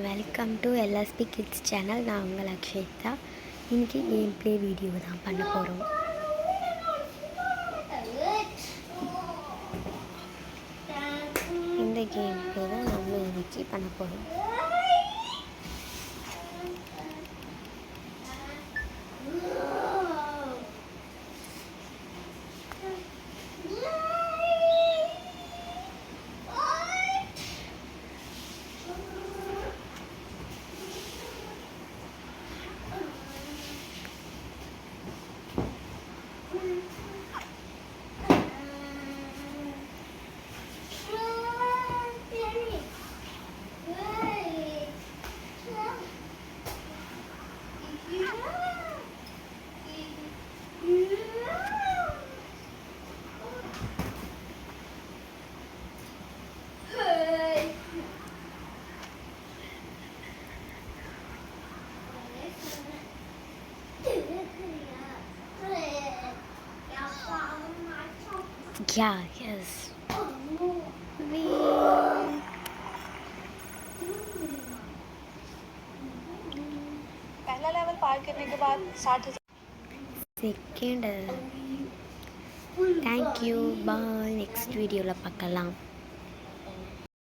Welcome to LSB kids channel. நான் உங்கள் அக்ஷிதா. இன்றைக்கி கேம் ப்ளே வீடியோ தான் பண்ண போகிறோம். இந்த கேம் ப்ளே தான் நம்ம இன்றைக்கி பண்ண போகிறோம். Yeah, yes. पहला लेवल पार करने के बाद 60,000 செகண்ட். தேங்க்யூ, பாய். நெக்ஸ்ட் வீடியோவில் பார்க்கலாம்.